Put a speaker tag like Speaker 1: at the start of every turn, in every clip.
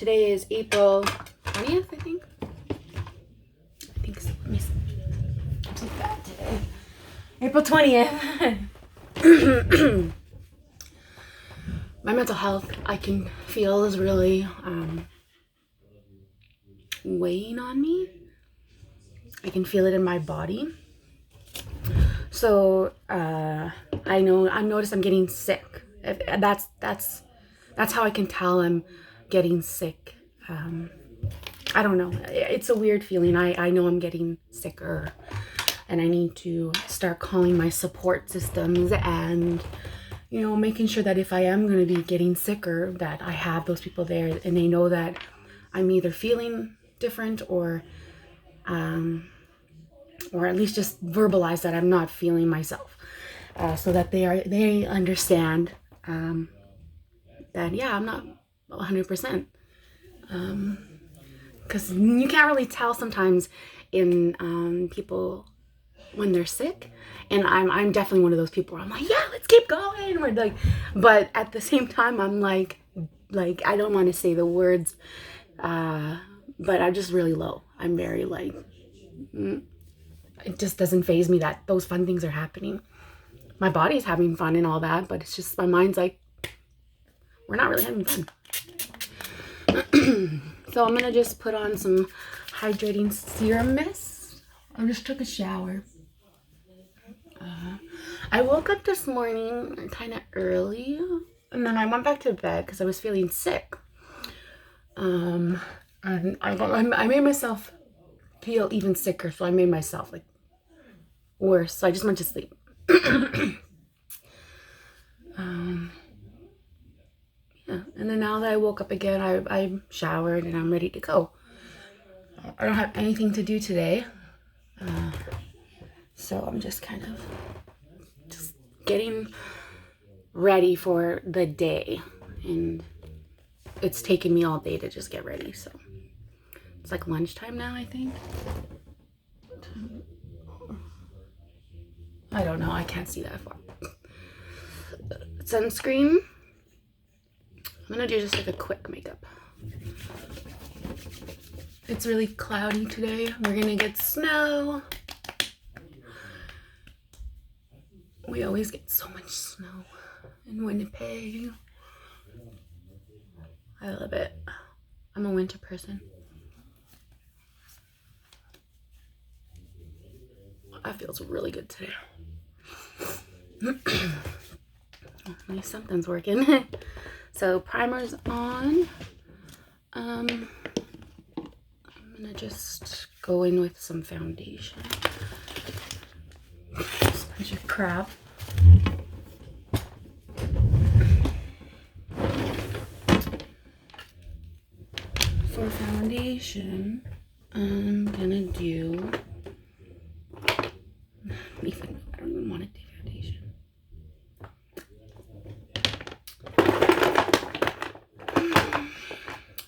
Speaker 1: Today is April 20th, I think. So. Let me see. I'm so bad today. April 20th. My mental health, I can feel, is really weighing on me. I can feel it in my body. So I've noticed I'm getting sick. That's how I can tell I'm getting sick. I don't know. It's a weird feeling. I know I'm getting sicker, and I need to start calling my support systems and, making sure that if I am going to be getting sicker, that I have those people there and they know that I'm either feeling different or at least just verbalize that I'm not feeling myself, so that they understand that, yeah, I'm not 100%. Because you can't really tell sometimes in people when they're sick, and I'm definitely one of those people where I'm like, yeah, let's keep going. We're like, but at the same time, I'm like I don't want to say the words, but I'm just really low. I'm very like, it just doesn't faze me that those fun things are happening. My body's having fun and all that, but it's just my mind's like, we're not really having fun. So I'm gonna just put on some hydrating serum mist. I just took a shower. I woke up this morning kind of early, and then I went back to bed because I was feeling sick. And I made myself feel even sicker, so I made myself like worse. So I just went to sleep. Yeah, and then now that I woke up again, I showered and I'm ready to go. I don't have anything to do today, so I'm just kind of just getting ready for the day, and it's taken me all day to just get ready. So it's like lunchtime now, I think. I don't know, I can't see that far. Sunscreen. I'm gonna do just like a quick makeup. It's really cloudy today. We're gonna get snow. We always get so much snow in Winnipeg. I love it. I'm a winter person. That feels really good today. At least something's working. So primer's on. I'm gonna just go in with some foundation. Just a bunch of crap. For foundation, I'm gonna do. I don't even want to do foundation.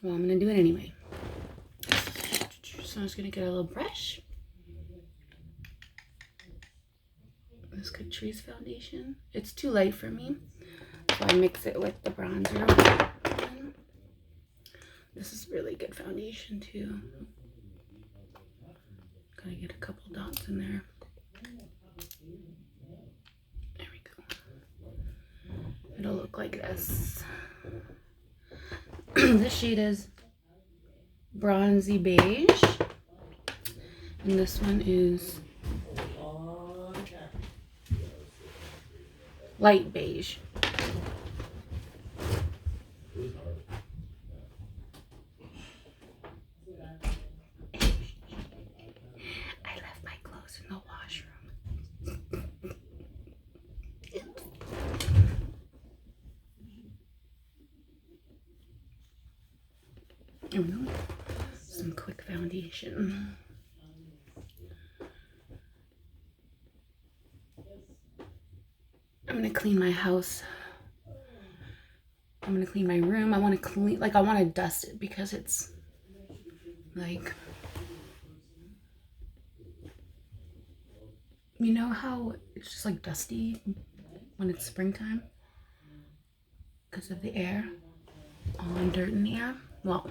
Speaker 1: Well, I'm gonna do it anyway. So I'm just gonna get a little brush. This Catrice foundation. It's too light for me, so I mix it with the bronzer. This is really good foundation too. Gotta get a couple dots in there. There we go. It'll look like this. This shade is bronzy beige, and this one is light beige. I left my clothes in the washroom. Some quick foundation. I'm gonna clean my house. I'm gonna clean my room. I want to dust it because it's like, you know how it's just like dusty when it's springtime because of the air, all the dirt in the air. Well,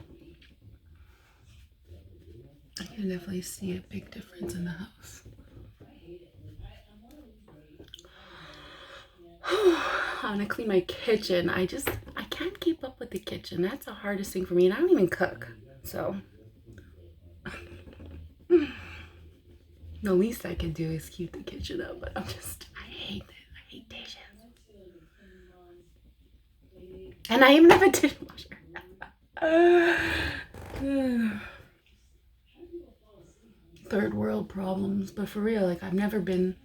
Speaker 1: I can definitely see a big difference in the house. I'm gonna clean my kitchen. I can't keep up with the kitchen. That's the hardest thing for me, and I don't even cook. So the least I can do is keep the kitchen up, but I hate it. I hate dishes. And I even have a dishwasher. Third world problems, but for real, like I've never really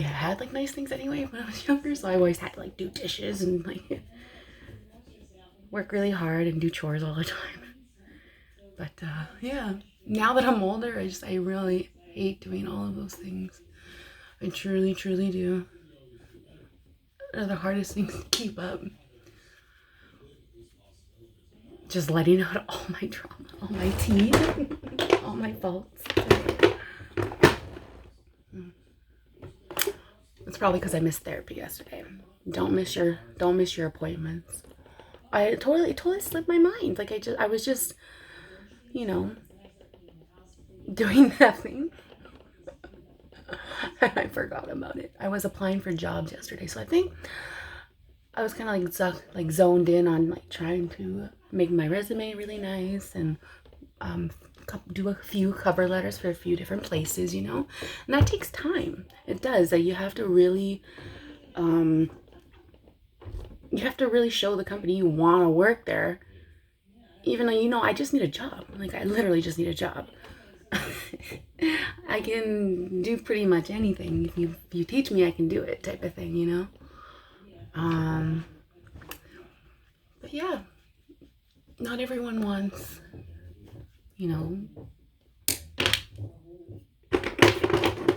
Speaker 1: had like nice things anyway when I was younger, so I always had to like do dishes and like work really hard and do chores all the time. But yeah, now that I'm older, I really hate doing all of those things. I truly, truly do. They're the hardest things to keep up. Just letting out all my drama, all my tea, all my faults. It's probably because I missed therapy yesterday. Don't miss your appointments. I totally slipped my mind. Like I was just, you know, doing nothing. I forgot about it. I was applying for jobs yesterday, so I think I was kind of like zoned in on like trying to make my resume really nice and do a few cover letters for a few different places, you know, and that takes time. It does. That you have to really show the company you want to work there, even though, you know, I just need a job. Like I literally just need a job. I can do pretty much anything. If you teach me, I can do it, type of thing, you know. But yeah, not everyone wants, you know,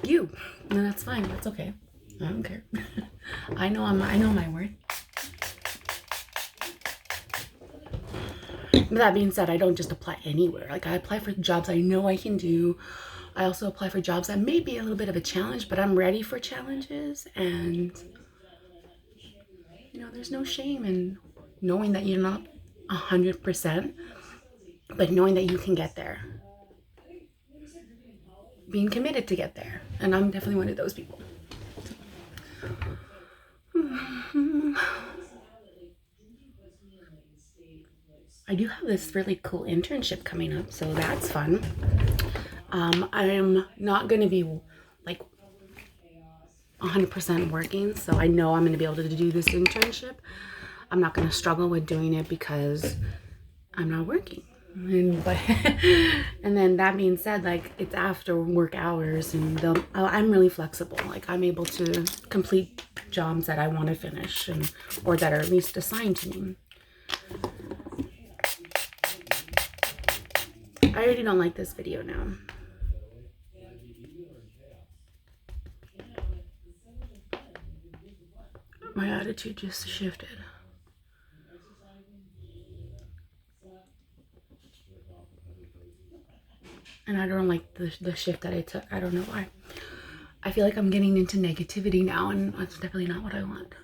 Speaker 1: you. And that's fine. That's okay. I don't care. I know my worth. But that being said, I don't just apply anywhere. Like I apply for jobs I know I can do. I also apply for jobs that may be a little bit of a challenge, but I'm ready for challenges. And, you know, there's no shame in knowing that you're not 100%, but knowing that you can get there. Being committed to get there. And I'm definitely one of those people. I do have this really cool internship coming up, so that's fun. I'm not going to be like 100% working, so I know I'm going to be able to do this internship. I'm not going to struggle with doing it because I'm not working. And then that being said, like it's after work hours, and I'm really flexible. Like I'm able to complete jobs that I want to finish, or that are at least assigned to me. I already don't like this video now. My attitude just shifted. And I don't like the shift that I took. I don't know why. I feel like I'm getting into negativity now, and that's definitely not what I want.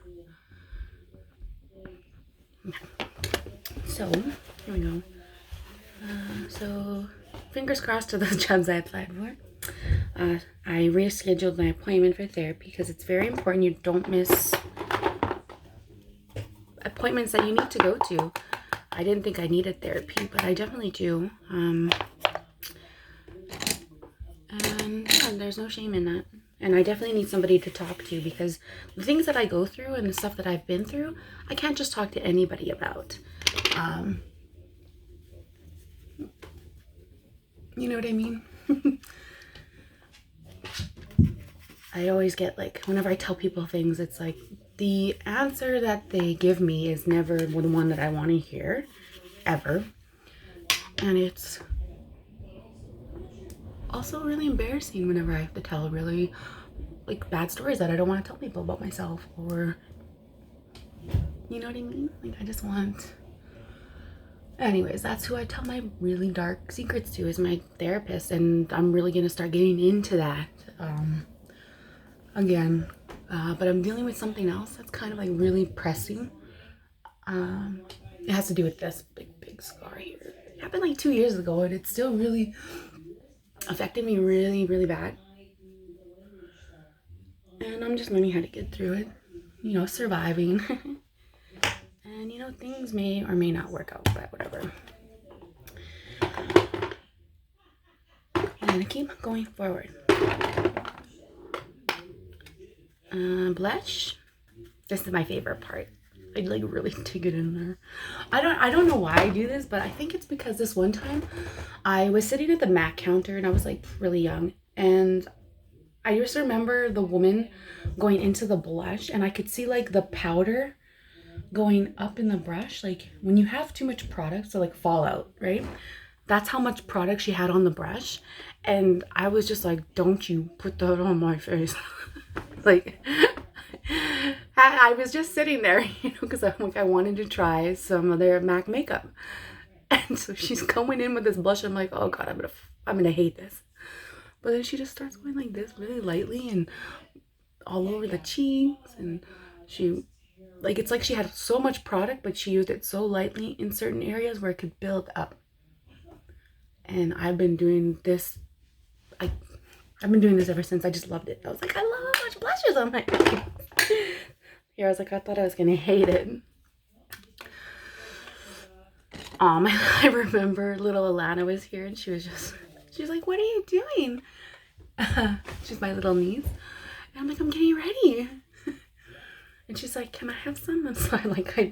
Speaker 1: So, here we go. So, fingers crossed to those jobs I applied for. I rescheduled my appointment for therapy because it's very important you don't miss appointments that you need to go to. I didn't think I needed therapy, but I definitely do. And yeah, there's no shame in that. And I definitely need somebody to talk to, because the things that I go through and the stuff that I've been through, I can't just talk to anybody about. You know what I mean? I always get like, whenever I tell people things, it's like the answer that they give me is never the one that I want to hear, ever. And it's also really embarrassing whenever I have to tell really like bad stories that I don't want to tell people about myself, or you know what I mean? Like I just want. Anyways, that's who I tell my really dark secrets to, is my therapist, and I'm really gonna start getting into that again. But I'm dealing with something else that's kind of like really pressing. And It has to do with this big scar here. It happened like 2 years ago, and it still really affected me really bad. And I'm just learning how to get through it, you know, surviving. And, you know, things may or may not work out, but whatever. I'm gonna keep going forward. Blush. This is my favorite part. I'd like really dig it in there. I don't know why I do this, but I think it's because this one time I was sitting at the MAC counter and I was like really young, and I just remember the woman going into the blush and I could see like the powder going up in the brush. Like when you have too much product, so like fallout, right? That's how much product she had on the brush. And I was just like, don't you put that on my face. Like, I was just sitting there, you know, because I'm like, I wanted to try some of their MAC makeup. And so she's going in with this blush. I'm like, oh God, I'm gonna hate this. But then she just starts going like this really lightly and all over the cheeks. And she, like, it's like she had so much product, but she used it so lightly in certain areas where it could build up. And I've been doing this, I've been doing this ever since. I just loved it. I was like, I love how much blushes on my here. I was like, I thought I was gonna hate it. I remember little Alana was here and she's like, what are you doing? She's my little niece. And I'm like, I'm getting ready. And she's like, can I have some? And so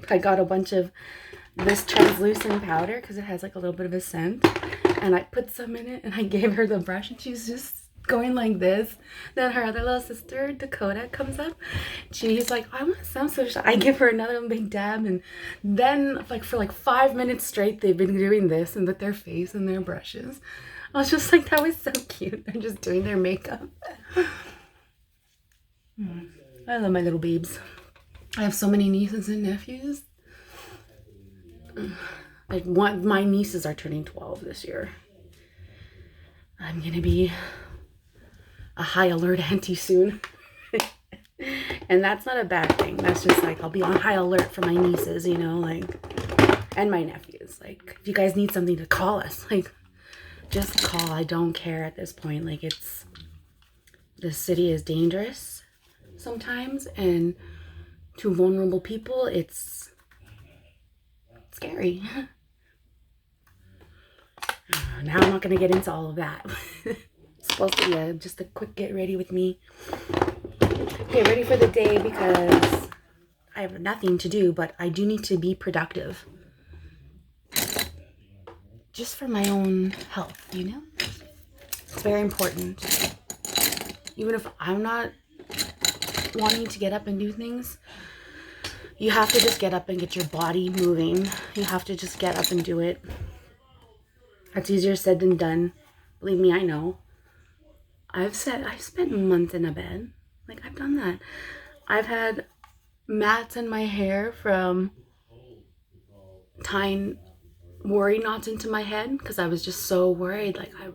Speaker 1: I got a bunch of this translucent powder because it has like a little bit of a scent. And I put some in it and I gave her the brush and she's just going like this. Then her other little sister, Dakota, comes up. She's like, I want some. So I give her another big dab. And then like for like 5 minutes straight, they've been doing this and with their face and their brushes. I was just like, that was so cute. They're just doing their makeup. I love my little babes. I have so many nieces and nephews. Like my nieces are turning 12 this year. I'm gonna be a high alert auntie soon. And that's not a bad thing. That's just like, I'll be on high alert for my nieces, you know, like, and my nephews. Like, if you guys need something to call us, like, just call. I don't care at this point. Like, the city is dangerous sometimes, and to vulnerable people, it's scary. Now I'm not going to get into all of that. It's supposed to be just a quick get ready with me. Get ready for the day because I have nothing to do, but I do need to be productive. Just for my own health, you know? It's very important. Even if I'm not wanting to get up and do things, you have to just get up and get your body moving. You have to just get up and do it. It's easier said than done. Believe me, I know. I've spent months in a bed. Like, I've done that. I've had mats in my hair from tying worry knots into my head because I was just so worried. Like, I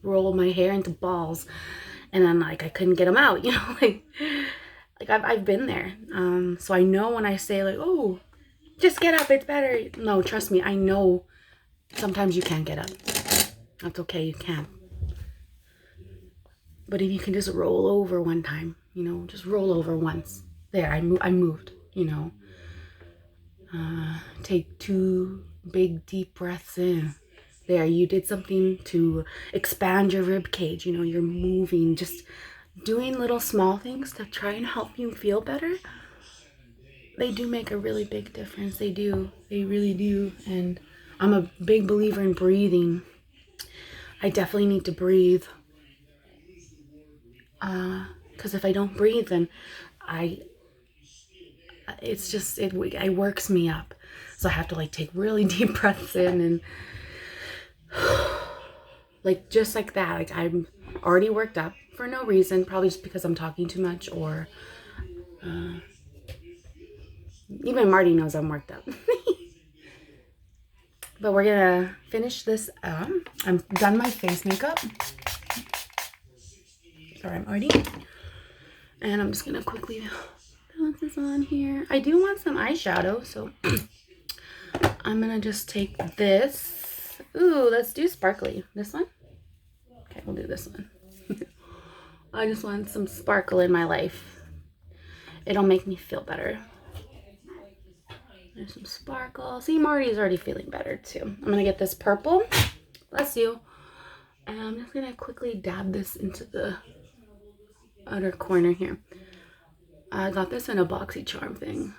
Speaker 1: roll my hair into balls and then like I couldn't get them out, you know? Like I've been there. So I know when I say like, oh, just get up, it's better. No, trust me, I know sometimes you can't get up. That's okay, you can't. But if you can just roll over one time, you know, just roll over once. There, I moved, you know. Take 2 big deep breaths in. There, you did something to expand your rib cage. You know, you're moving, just doing little small things to try and help you feel better. They do make a really big difference. They do. They really do. And I'm a big believer in breathing. I definitely need to breathe. Because if I don't breathe, then it works me up. So I have to like take really deep breaths in and like just like that. Like I'm already worked up for no reason, probably just because I'm talking too much, or even Marty knows I'm worked up. But we're gonna finish this up. I'm done my face makeup. Sorry, I'm already. And I'm just gonna quickly put this on here. I do want some eyeshadow, so I'm gonna just take this. Ooh, let's do sparkly. This one? Okay, we'll do this one. I just want some sparkle in my life. It'll make me feel better. There's some sparkle. See, Marty's already feeling better too. I'm gonna get this purple. Bless you. And I'm just gonna quickly dab this into the outer corner here. I got this in a BoxyCharm thing.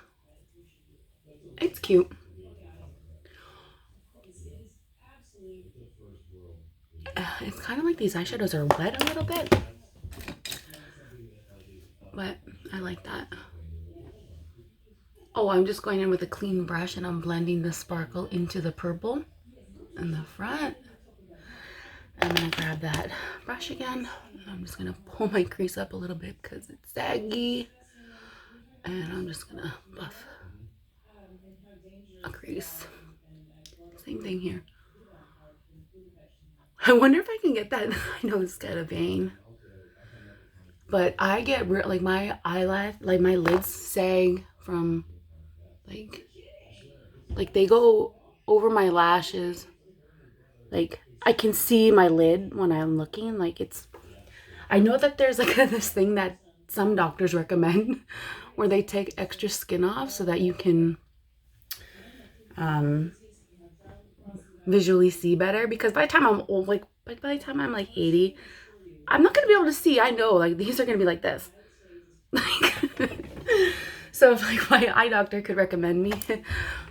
Speaker 1: It's cute. It's kind of like these eyeshadows are wet a little bit, but I like that. Oh, I'm just going in with a clean brush and I'm blending the sparkle into the purple in the front. I'm gonna grab that brush again. I'm just gonna pull my crease up a little bit because it's saggy. And I'm just gonna buff a crease. Same thing here. I wonder if I can get that. I know it's kind of vain, but I get like my eyelash, like my lids sag from like they go over my lashes. Like I can see my lid when I'm looking. Like it's, I know that there's like this thing that some doctors recommend where they take extra skin off so that you can visually see better, because by the time I'm old, like by the time I'm like 80, I'm not gonna be able to see. I know, like these are gonna be like this. So if like my eye doctor could recommend me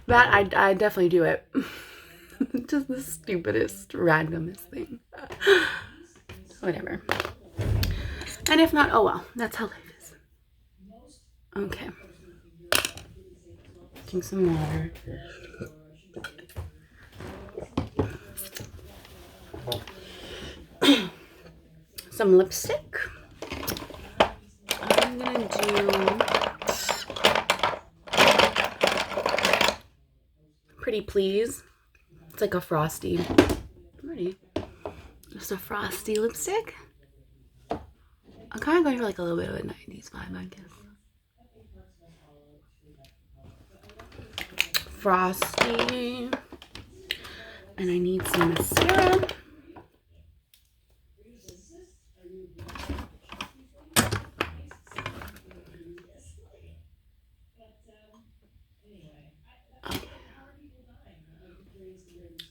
Speaker 1: that, I'd definitely do it. Just the stupidest, randomest thing. Whatever. And if not, oh well, that's how life is. Okay. Drink some water. Some lipstick. I'm gonna do Pretty Please. It's like a frosty. Pretty. Just a frosty lipstick. I'm kind of going for like a little bit of a 90s vibe, I guess. Frosty. And I need some mascara.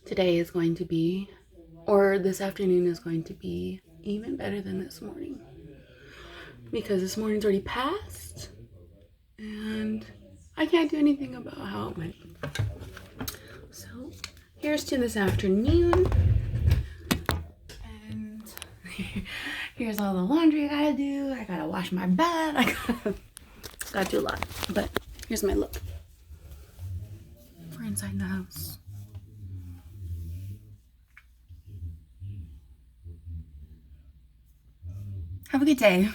Speaker 1: Today is going to be, or this afternoon is going to be even better than this morning, because this morning's already passed and I can't do anything about how it went. So here's to this afternoon, and here's all the laundry I gotta do. I gotta wash my bed. I gotta do a lot, but here's my look for inside the house. Have a good day.